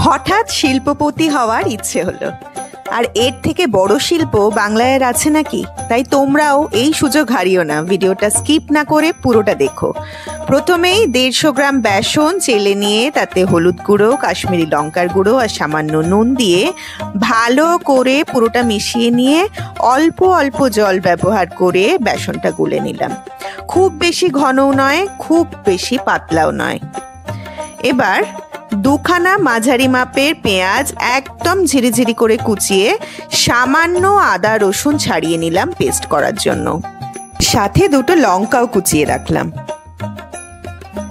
হঠাৎ শিল্পপতি হওয়ার ইচ্ছে হলো। আর এর থেকে বড় শিল্প বাংলায় আর আছে নাকি? তাই তোমরাও এই সুযোগ হারিও না, ভিডিওটা স্কিপ না করে পুরোটা দেখো। প্রথমেই 150 গ্রাম বেসন চেলে নিয়ে তাতে হলুদ গুঁড়ো, কাশ্মীরি লঙ্কার গুঁড়ো আর সামান্য নুন দিয়ে ভালো করে পুরোটা মিশিয়ে নিয়ে অল্প অল্প জল ব্যবহার করে বেসনটা গুলে নিলাম। খুব বেশি ঘনও নয়, খুব বেশি পাতলাও নয়। এবার 2খানা মাঝারি মাপের পেঁয়াজ একদম ঝিরিঝিরি করে কুচিয়ে সামান্য আদা রসুন ছাড়িয়ে নিলাম পেস্ট করার জন্য। সাথে 2টো লঙ্কাও কুচিয়ে রাখলাম।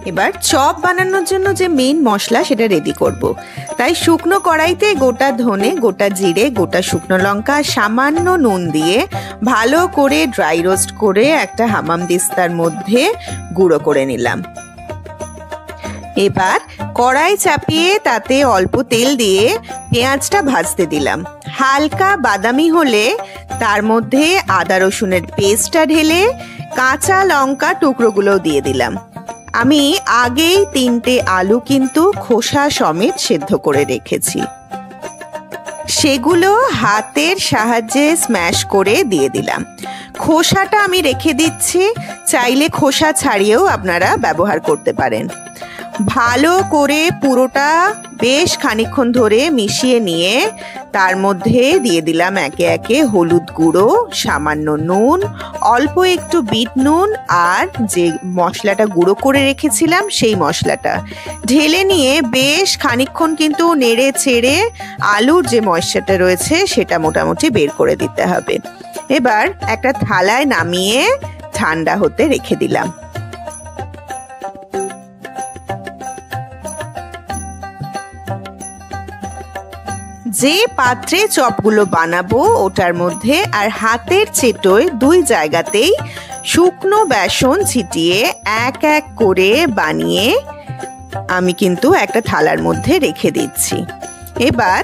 এবার চপ বানানোর জন্য যে মেইন মশলা সেটা রেডি করব। তাই শুকনো কড়াইতে গোটা ধনে, গোটা জিরে, গোটা শুকনো লঙ্কা, সামান্য নুন দিয়ে ভালো করে ড্রাই রোস্ট করে একটা হামামদিস্তার মধ্যে গুঁড়ো করে নিলাম। এবার কড়াই চাপিয়ে তাতে অল্প তেল দিয়ে পেঁয়াজটা ভাজতে দিলাম। হালকা বাদামি হলে তার মধ্যে আদা রসুনের পেস্টটা ঢেলে কাঁচা লঙ্কা টুকরোগুলো দিয়ে দিলাম। আমি আগেই 3টে আলু কিন্তু খোসা সমেত সেদ্ধ করে রেখেছি, সেগুলো হাতের সাহায্যে স্ম্যাশ করে দিয়ে দিলাম। খোসাটা আমি রেখে দিচ্ছি, চাইলে খোসা ছাড়িয়েও আপনারা ব্যবহার করতে পারেন। ভালো করে পুরোটা বেশ খানিকক্ষণ ধরে মিশিয়ে নিয়ে তার মধ্যে দিয়ে দিলাম একে একে হলুদ গুঁড়ো, সামান্য নুন, অল্প একটু বিট নুন আর যে মশলাটা গুঁড়ো করে রেখেছিলাম সেই মশলাটা ঢেলে নিয়ে বেশ খানিকক্ষণ কিন্তু নেড়ে চেড়ে আলুর যে ময়শ্চারটা রয়েছে সেটা মোটামুটি বের করে দিতে হবে। এবার একটা থালায় নামিয়ে ঠান্ডা হতে রেখে দিলাম। যে পাত্রে চপগুলো বানাবো ওটার মধ্যে আর হাতের চেটোয় 2 জায়গাতেই শুকনো বেসন ছিটিয়ে এক এক করে বানিয়ে আমি কিন্তু একটা থালার মধ্যে রেখে দিচ্ছি। এবার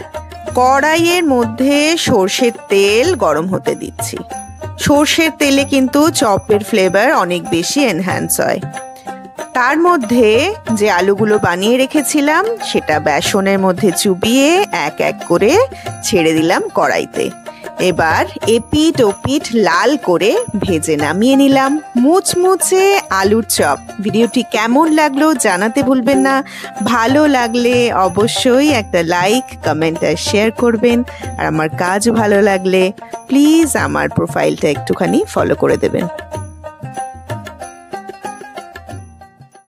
কড়াইয়ের মধ্যে সর্ষের তেল গরম হতে দিচ্ছি। সর্ষের তেলে কিন্তু চপের ফ্লেভার অনেক বেশি এনহ্যান্স হয়। তার মধ্যে যে আলুগুলো বানিয়ে রেখেছিলাম সেটা বেসনের মধ্যে চুবিয়ে এক এক করে ছেড়ে দিলাম কড়াইতে। এবার এপিঠ ওপিঠ লাল করে ভেজে নামিয়ে নিলাম মুচমুচে আলুর চপ। ভিডিওটি কেমন লাগলো জানাতে ভুলবেন না। ভালো লাগলে অবশ্যই একটা লাইক, কমেন্ট আর শেয়ার করবেন। আর আমার কাজ ভালো লাগলে প্লিজ আমার প্রোফাইলটা একটুখানি ফলো করে দেবেন।